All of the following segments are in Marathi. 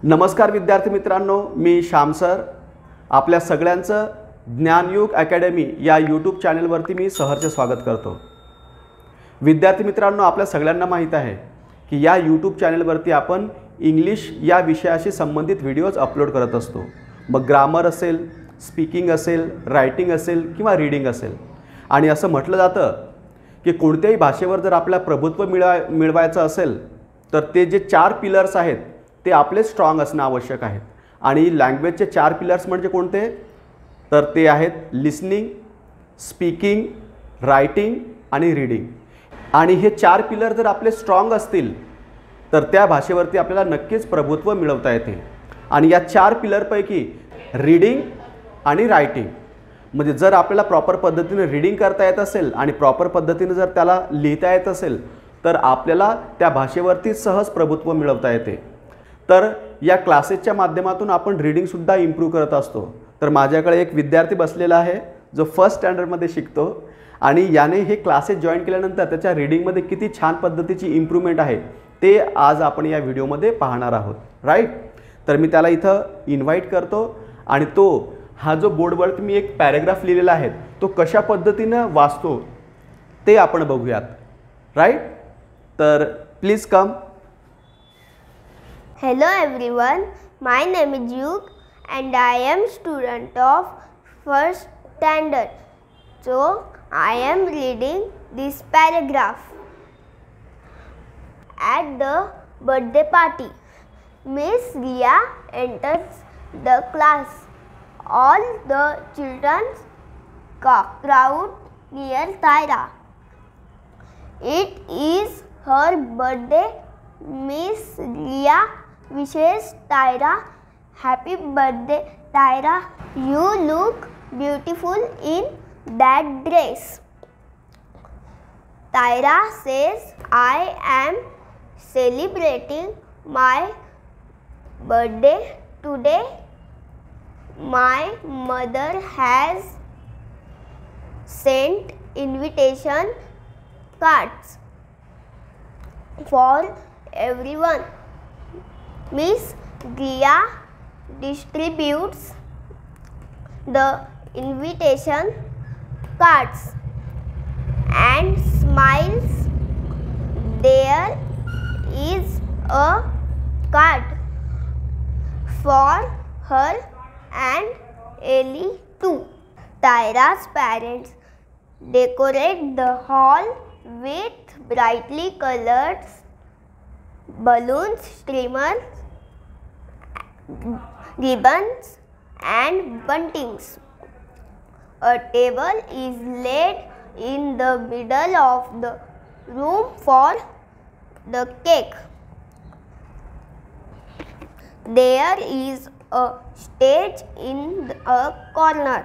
नमस्कार विद्यार्थी मित्रांनो, मी श्याम सर आपल्या सगळ्यांचं ज्ञानयुग अकॅडमी या यूट्यूब चॅनलवरती मी सहर्ष स्वागत करतो। विद्यार्थी मित्रांनो, आपल्या सगळ्यांना माहित आहे की या यूट्यूब चॅनलवरती आपण इंग्लिश या विषयाशी संबंधित व्हिडिओज अपलोड करत असतो। मग ग्रामर असेल, स्पीकिंग असेल, रायटिंग असेल किंवा रीडिंग असेल। आणि असं म्हटलं जातं की कोणत्याही भाषेवर जर आपल्याला प्रभुत्व मिळवायचं असेल तर ते जे 4 पिलर्स आहेत ते आपले स्ट्रॉंग असणे आवश्यक आहे। आणि लँग्वेजचे 4 पिलर्स म्हणजे कोणते? तर ते आहेत लिसनिंग, स्पीकिंग, रायटिंग आणि रीडिंग। आणि हे 4 पिलर जर आपले स्ट्रॉंग असतील तर त्या भाषेवरती आपल्याला नक्कीच प्रभुत्व मिळवता येते। आणि या 4 पिलरपैकी रीडिंग आणि रायटिंग म्हणजे जर आपल्याला प्रॉपर पद्धतीने रीडिंग करता येत असेल आणि प्रॉपर पद्धतीने जर त्याला लिहिता येत असेल तर आपल्याला त्या भाषेवरती सहज प्रभुत्व मिळवता येते। तर या क्लासेसच्या माध्यमातून आपण रीडिंग सुद्धा इम्प्रूव्ह करत असतो। तर माझ्याकडे एक विद्यार्थी बसलेला आहे जो फर्स्ट स्टँडर्डमध्ये शिकतो आणि याने हे क्लासेस जॉइन केल्यानंतर त्याच्या रीडिंगमध्ये किती छान पद्धतीची इम्प्रूव्हमेंट आहे ते आज आपण या व्हिडिओमध्ये पाहणार आहोत, राईट। तर मी त्याला इथं इन्व्हाइट करतो आणि तो हा जो बोर्डवरती मी एक पॅराग्राफ लिहिलेला आहे तो कशा पद्धतीने वाचतो ते आपण बघूयात, राईट। तर please come. Hello everyone, my name is Yug and I am student of first standard. So I am reading this paragraph. At the birthday party, Miss Ria enters the class. All the children crowd near Tyra. It is her birthday. Miss Ria wishes Tyra happy birthday. Tyra, you look beautiful in that dress. Tyra says, I am celebrating my birthday today. My mother has sent invitation cards for everyone. Miss Ria distributes the invitation cards and smiles. There is a card for her and Ellie too. Tyra's parents decorate the hall with brightly colored balloons, streamers, ribbons and buntings. A table is laid in the middle of the room for the cake. There is a stage in a corner.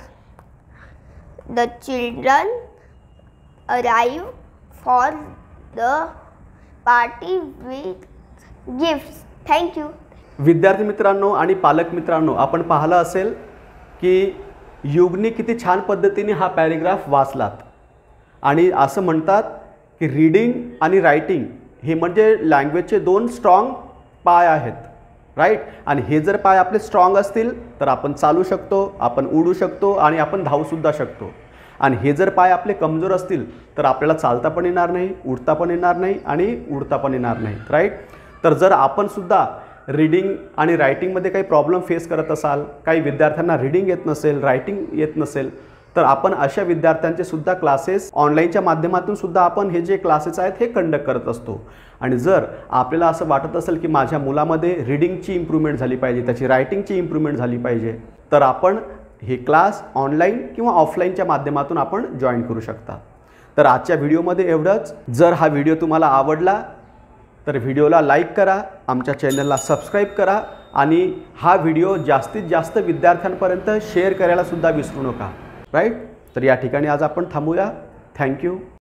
The children arrive for the party with gifts. Thank you. विद्यार्थी मित्रांनो आणि पालक मित्रांनो, आपण पाहिलं असेल की युगनी किती छान पद्धतीने हा पॅराग्राफ वाचलात। आणि असं म्हणतात की रीडिंग आणि रायटिंग हे म्हणजे लँग्वेजचे 2 स्ट्रॉंग पाय आहेत, राईट। आणि हे जर पाय आपले स्ट्रॉंग असतील तर आपण चालू शकतो, आपण उडू शकतो आणि आपण धावूसुद्धा शकतो। आणि हे जर पाय आपले कमजोर असतील तर आपल्याला चालता पण येणार नाही, उडता पण येणार नाही आणि उडता पण येणार नाही, राईट। तर जर आपण सुद्धा रीडिंग आणि रायटिंगमध्ये काही प्रॉब्लेम फेस करत असाल, काही विद्यार्थ्यांना रीडिंग येत नसेल, रायटिंग येत नसेल, तर आपण अशा विद्यार्थ्यांचे सुद्धा क्लासेस ऑनलाईनच्या माध्यमातून सुद्धा आपण हे जे क्लासेस आहेत हे कंडक्ट करत असतो। आणि जर आपल्याला असं वाटत असेल की माझ्या मुलामध्ये रीडिंगची इम्प्रूव्हमेंट झाली पाहिजे, त्याची रायटिंगची इम्प्रूव्हमेंट झाली पाहिजे, तर आपण हे क्लास ऑनलाईन किंवा ऑफलाईनच्या माध्यमातून आपण जॉईन करू शकता। तर आजच्या व्हिडिओमध्ये एवढंच। जर हा व्हिडिओ तुम्हाला आवडला तर व्हिडिओला लाईक करा, आमच्या चॅनलला सबस्क्राईब करा आणि हा व्हिडिओ जास्तीत जास्त विद्यार्थ्यांपर्यंत शेअर करायला सुद्धा विसरू नका, राईट। तर या ठिकाणी आज आपण थांबूया। थँक्यू।